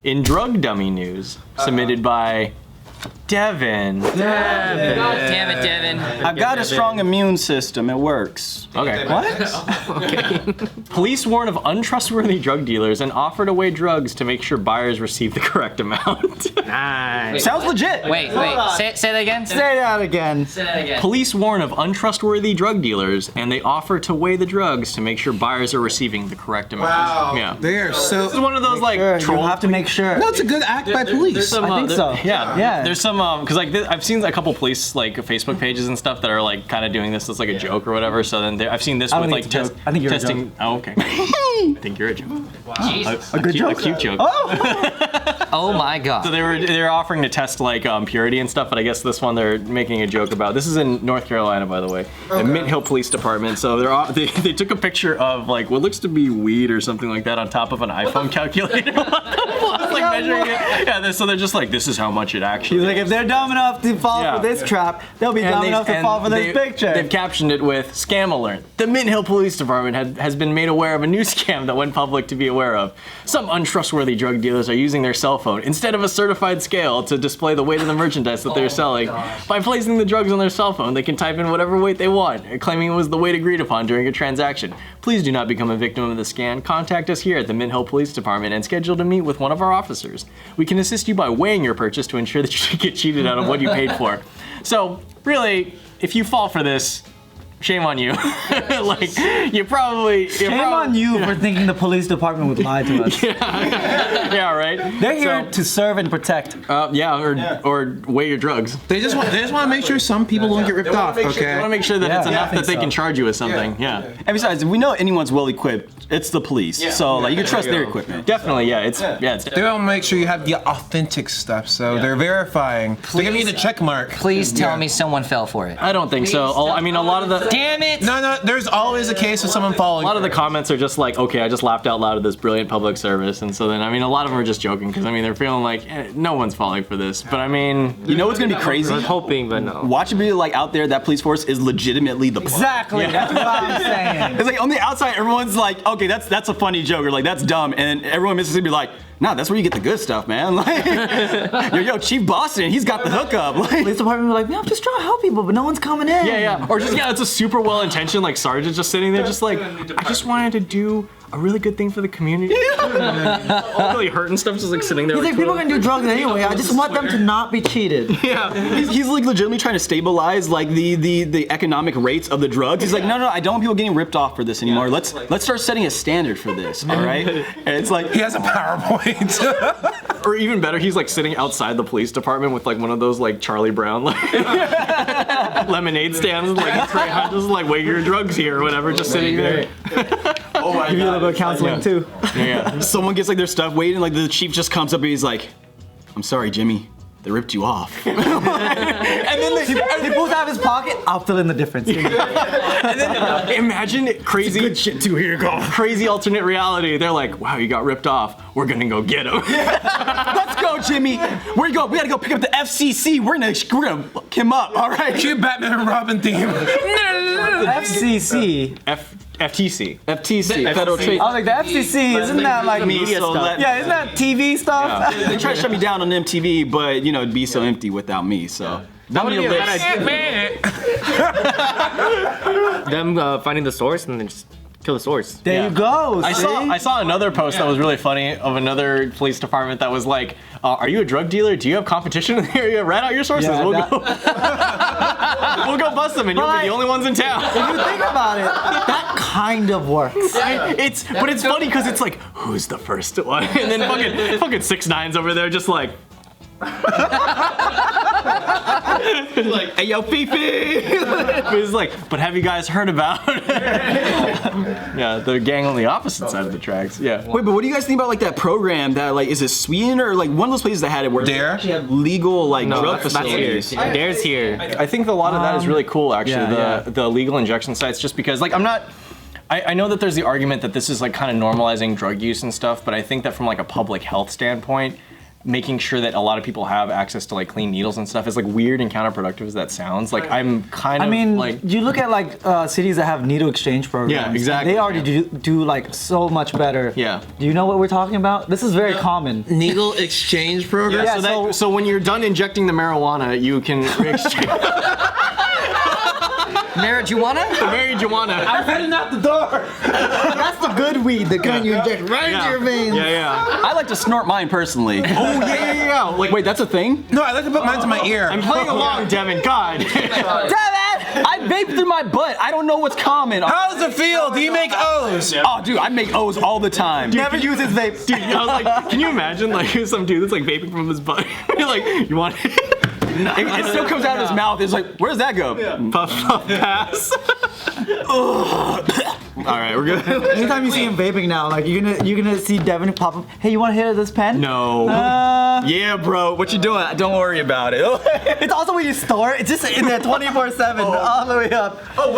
In drug dummy news, submitted by Devin. God damn it, Devin. I've got a strong immune system. It works. Okay. What? Okay. Police warn of untrustworthy drug dealers and offer to weigh drugs to make sure buyers receive the correct amount. Nice. Sounds legit. Wait. Say that again. Say that again. Say that again. Police warn of untrustworthy drug dealers and they offer to weigh the drugs to make sure buyers are receiving the correct amount. Wow. Yeah. They are so. This is one of those like troll. You have to make sure. No, it's a good act by police. There's some, I think so. Yeah. There's some because like I've seen a couple police like Facebook pages and stuff that are like kind of doing this as like a joke or whatever. So then I've seen this with like I think you're testing. a joke. Oh, okay. I think you're a joke. Jesus. A good joke. A cute joke. Oh my god. So they were offering to test like purity and stuff, but I guess this one they're making a joke about. This is in North Carolina, by the way, the Mint Hill Police Department. So they took a picture of like what looks to be weed or something like that on top of an iPhone calculator. Like measuring it. Yeah, so they're just like, this is how much it actually. He's like, if they're dumb enough to fall for this trap, they'll be dumb enough to fall for this picture. They've captioned it with "Scam alert." The Mint Hill Police Department has been made aware of a new scam that went public to be aware of. Some untrustworthy drug dealers are using their cell phone instead of a certified scale to display the weight of the merchandise that they're selling. By placing the drugs on their cell phone, they can type in whatever weight they want, claiming it was the weight agreed upon during a transaction. Please do not become a victim of the scam. Contact us here at the Mint Hill Police Department and schedule to meet with one of our officers. We can assist you by weighing your purchase to ensure that you get cheated out of what you paid for. So, really, if you fall for this, shame on you. Like, Shame on you for thinking the police department would lie to us. Yeah, right? They're here to serve and protect. Or weigh your drugs. They just want to make sure some people don't get ripped off. They want to make sure that it's enough that they can charge you with something. Yeah. And besides, if we know anyone's well equipped, it's the police. So like you can trust their equipment. Definitely, yeah. It's They want to make sure you have the authentic stuff, so they're verifying. They're giving you the check mark. Please tell me someone fell for it. I don't think so. I mean, a lot of the Damn it! No, there's always a case of someone falling. A lot of the comments are just like, okay, I just laughed out loud at this brilliant public service, and so then I mean, a lot of them are just joking because I mean they're feeling like no one's falling for this, but I mean, You know what's gonna be crazy? I was hoping, but no. Watch it be like out there, that police force is legitimately the police. Exactly, that's what I'm saying. It's like on the outside, everyone's like, okay, that's a funny joke, or like that's dumb, and everyone in Mississippi like, nah, that's where you get the good stuff, man. Like, yo, Chief Boston, he's got the hookup. Like, Police department were like, I'm just trying to help people, but no one's coming in. yeah, or just it's a super well-intentioned like sergeant just sitting there, just like I just wanted to do a really good thing for the community. All really hurt and stuff, just like sitting there. He's like, people are gonna do drugs anyway. I just want them to not be cheated. Yeah. he's like legitimately trying to stabilize like the economic rates of the drugs. He's like, no, I don't want people getting ripped off for this anymore. Let's start setting a standard for this, all right? And it's like He has a PowerPoint. Or even better, he's like sitting outside the police department with like one of those like Charlie Brown like lemonade stands, like just like weigh your drugs here or whatever, just sitting there. oh my Give you a little bit of counseling too. Yeah. Someone gets like their stuff weighed, and like the chief just comes up and he's like, I'm sorry, Jimmy. They ripped you off. And then he pulls out of his pocket. I'll fill in the difference. And then imagine crazy Good shit too. Here you go. crazy alternate reality. They're like, wow, you got ripped off. We're gonna go get him. Let's go, Jimmy. Where you go? We gotta go pick up the FCC. We're gonna look him up. All right. Cute Batman and Robin theme. FCC. FTC. FTC. Federal Trade. I was like, the FCC, isn't that like media stuff. Yeah, isn't that TV stuff? They try to shut me down on MTV, but you know it'd be so empty without me. So That would be a bad idea. Them finding the source and then just kill the source. There you go. I saw another post that was really funny of another police department that was like, are you a drug dealer? Do you have competition in the area? Rat out your sources. Yeah, We'll go bust them and you'll be the only ones in town. If you think about it, that kind of works. But it's funny because it's like, who's the first one? And then fucking 6ix9ine's over there just like hey yo, Fifi. It's like, but have you guys heard about yeah, the gang on the opposite side of the tracks. Yeah. Wait, but what do you guys think about like that program that like is it Sweden or like one of those places that had it where they Dare? actually had legal like drug That's here. facilities? There's here. I think a lot of that is really cool, actually. yeah. The legal injection sites, just because, like, I know that there's the argument that this is like kind of normalizing drug use and stuff, but I think that from like a public health standpoint, making sure that a lot of people have access to like clean needles and stuff, as like weird and counterproductive as that sounds, like I'm kind of I mean, like you look at like cities that have needle exchange programs. Yeah, exactly. They already do like so much better. Yeah. Do you know what we're talking about? This is very common. Needle exchange program. yeah, so when you're done injecting the marijuana, you can exchange Marijuana? the marijuana. I'm heading out the door. That's the good weed, the kind you inject right into your veins. Yeah. I like to snort mine personally. Oh yeah. Like, Wait, that's a thing? No, I like to put mine to my ear. I'm playing along, Devin. God. Damn it! I vape through my butt. I don't know what's common. How does it feel? Do you make O's? Oh, dude, I make O's all the time. Never use his vape. Dude, I was like, can you imagine like some dude that's like vaping from his butt? You're like, you want it? It still comes out of his mouth. It's like, where does that go? Puff, puff, pass. All right, we're good. Anytime you see him vaping now, like you're gonna see Devin pop up. Hey, you want to hit this pen? No. Yeah, bro. What you doing? Don't worry about it. It's also when you store it, it's just in there 24/7, all the way up.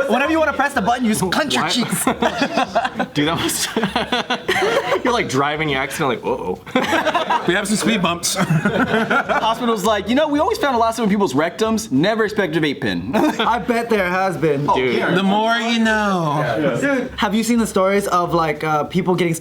Whenever you want to press the button, you just clench your cheeks. Dude, that was. You're like driving, you accidentally like, We have some speed bumps. Hospital's like, you know, we always found a lot of stuff in people's rectums. Never expect a vape pen. I bet there has been. dude. The more you know. Dude, have you seen the stories of like people getting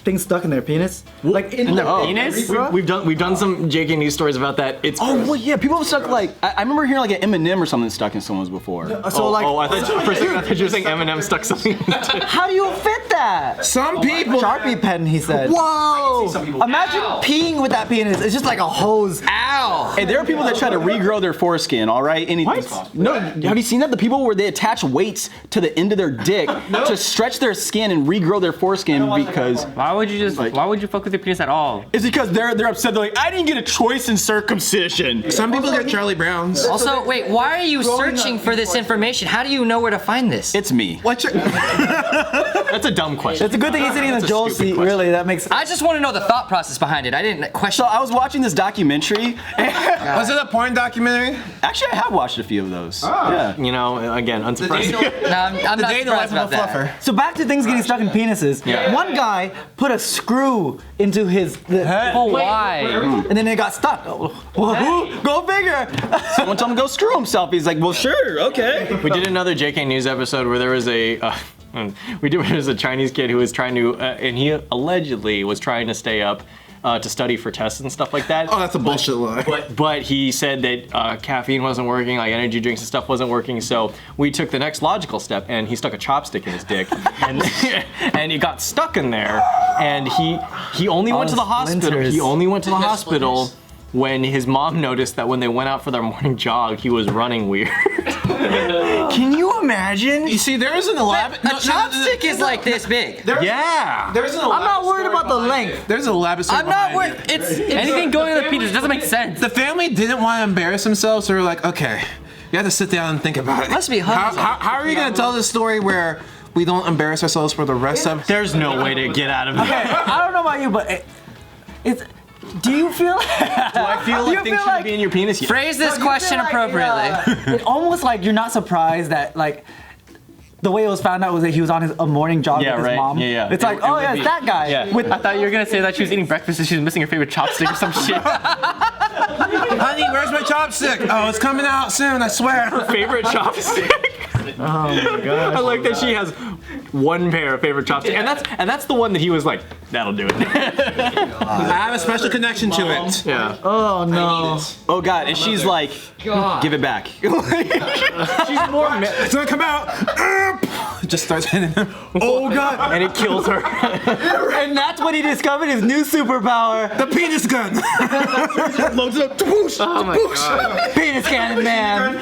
things stuck in their penis? Like in their Penis? We've done some JK News stories about that. It's Oh, well, yeah, people have stuck like, I remember hearing like an M&M or something stuck in someone's before. So like, I thought for a second I thought you were saying Eminem stuck something. how do you fit that? Some people. Sharpie pen, he said. Whoa! Imagine peeing with that penis. It's just like a hose. Ow! Hey, there are people that try to regrow their foreskin, all right? Anything's possible. No, have you seen that? The people where they attach weights to the end of their dick to stretch their skin and regrow their foreskin because... Why would you fuck with your penis at all? It's because they're upset. They're like, I didn't get a choice in circumcision. Some people get Charlie Browns. Also, wait, why are you searching for this information? How do you know where to find this? It's me. What's your... That's a dumb question. It's a good thing he's sitting in the Joel stupid seat. question. Really, that makes. I just want to know the thought process behind it. I didn't question. So I was watching this documentary. Was it a porn documentary? Actually, I have watched a few of those. Yeah. You know, again, unsurprising. No, I'm not Day in the life surprised of a about that. fluffer. So back to things getting stuck in penises. Yeah. One guy put a screw into his, Oh, why? and then it got stuck. Go figure. Someone told him to go screw himself. He's like, well, sure, okay. We did another JK News episode where there was there was a Chinese kid who was trying to, and he allegedly was trying to stay up to study for tests and stuff like that. Oh, that's a bullshit lie. But he said that caffeine wasn't working, like energy drinks and stuff wasn't working. So we took the next logical step, and he stuck a chopstick in his dick, and and it got stuck in there. And he only went to the hospital. splinters. He only went to the hospital when his mom noticed that when they went out for their morning jog, he was running weird. Can you imagine? You see, there is an elaborate... A chopstick is like this big. Yeah. There's an I'm not worried about the length. There's an elaborate story I'm not behind worried. it. It's Anything going in the penis doesn't make sense. The family didn't want to embarrass themselves, so they were like, okay, you have to sit down and think about it. Must be hundreds of- How are you going to tell this story where we don't embarrass ourselves for the rest of... There's no way to get out of it. I don't know about you, but it's. Do you feel? Do I feel like things should be in your penis? Yeah. Phrase this question appropriately. It's almost like you're not surprised that like. The way it was found out was that he was on a morning jog Yeah, with his right. mom. Yeah. It's like, It oh would yeah, be- it's that guy. Yeah. With I thought you were gonna say that she was eating breakfast and she was missing her favorite chopstick or some shit. Honey, where's my chopstick? Oh, it's coming out soon, I swear. Favorite chopstick. oh my god. I like that she has one pair of favorite chopsticks, and that's the one that he was like, that'll do it. I have a special connection to it. Yeah. Oh no. Oh, God. And she's like, give it back. She's more. It's gonna come out. It just starts hitting him. Oh, God. And it kills her. And that's when he discovered his new superpower, The penis gun. Loads it up. Whoosh, Oh my whoosh. god. penis cannon man.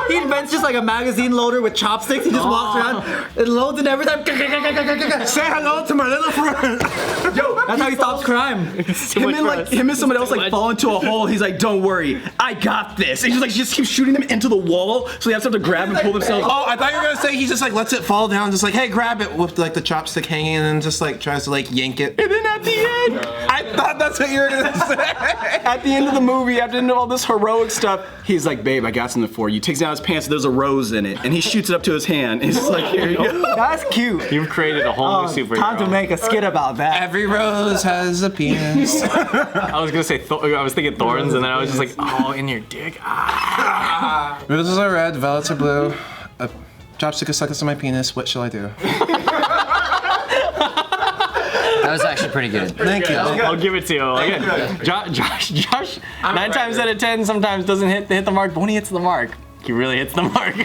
He invents just like a magazine loader with chopsticks. He just walks around, it loads and every time. Say hello to my little friend. That's how he stops crime. Him and someone else like fall into a hole. He's like, don't worry, I got this. And he's like, she just keeps shooting them into the wall, so they have to grab and pull themselves. Oh, I thought you were gonna say he just like lets it fall down, just like, hey, grab it with like the chopstick hanging, and then just like tries to like yank it. And then at at the end. I thought that's what you were gonna say. At the end of the movie, after all this heroic stuff, he's like, "Babe, I got something for you." He takes down his pants, there's a rose in it, and he shoots it up to his hand. He's just like, "Here you go." That's cute. You've created a whole new superhero. Time to make a skit about that. Every rose has a penis. I was gonna say, I was thinking thorns, and then I was just like, oh, in your dick. Ah. Roses are red, violets are blue. A chopstick is stuck to my penis. What shall I do? That was actually pretty good. Thank you. I'll give it to you. Again, Josh, 9 times out of 10 sometimes doesn't hit the mark, but when he hits the mark, he really hits the mark. I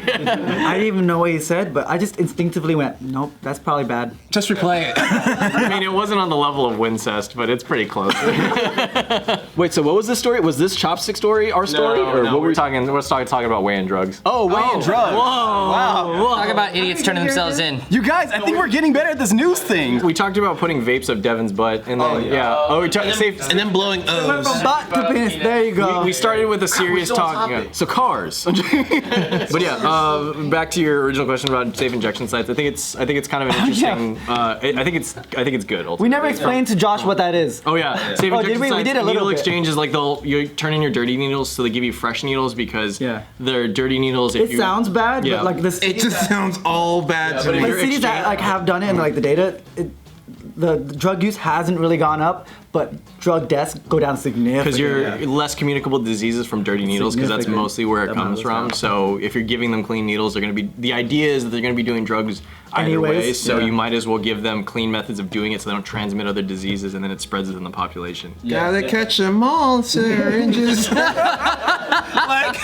didn't even know what he said, but I just instinctively went, nope, that's probably bad. Just replay it. I mean, it wasn't on the level of Wincest, but it's pretty close. Wait, so what was this story? Was this chopstick story our story? Or what we're talking about weighing drugs. Oh, weighing drugs. Whoa. Wow. Talk about idiots turning themselves in. You guys, I think we're getting better at this news thing. We talked about putting vapes up Devin's butt, and then we talked safe. And then blowing O's. From butt to penis, there you go. We started with a serious talk. Yeah. So cars. But yeah, back to your original question about safe injection sites. I think it's kind of an interesting. I think it's good. Ultimately. We never explained to Josh what that is. Oh yeah, safe Oh, injection did we? We sites. did a little Needle bit. exchange is like you turn in your dirty needles, so they give you fresh needles because they're dirty needles. It sounds bad, Yeah. but like this. It just sounds all bad to me. Like cities that like have done it and like the data, the drug use hasn't really gone up, but drug deaths go down significantly. because you're less communicable diseases from dirty needles, because that's Significant mostly where it comes from. So if you're giving them clean needles, they're going to be. The idea is that they're going to be doing drugs either way. Anyways, So you might as well give them clean methods of doing it, so they don't transmit other diseases, and then it spreads within the population. Gotta catch 'em all, syringes. Like,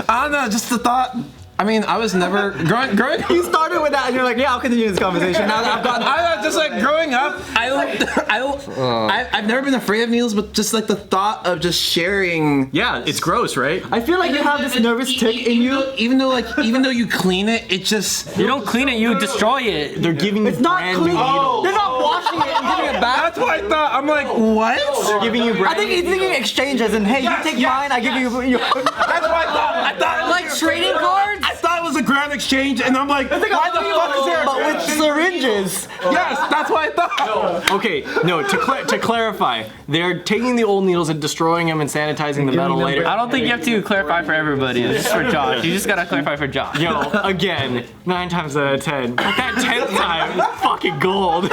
I don't know, just the thought. I mean, I was never growing up. You started with that, and you're like, yeah, I'll continue this conversation. Now that I've gotten. I just like growing up. I've never been afraid of needles, but just like the thought of just sharing. Yeah, it's gross, right? I feel like you have this nervous tick in you. Even though you clean it, it just. You don't clean it, you destroy it. They're giving you It's not brand clean. new needles. They're not washing it and giving it back. That's what I thought. I'm like, what? They're giving you brand I think he's thinking exchanges and hey, you take mine, I give you. That's what I thought. I thought it was Like trading cards? I thought it was a grand exchange, and I'm like, why the fuck is there? But with syringes. Yes, that's what I thought. Okay, no, to clarify, they're taking the old needles and destroying them and sanitizing the metal them later. I don't think you have to clarify for everybody. It's just for Josh. You just gotta clarify for Josh. Yo, again, 9 times out of 10. But that 10th time is fucking gold.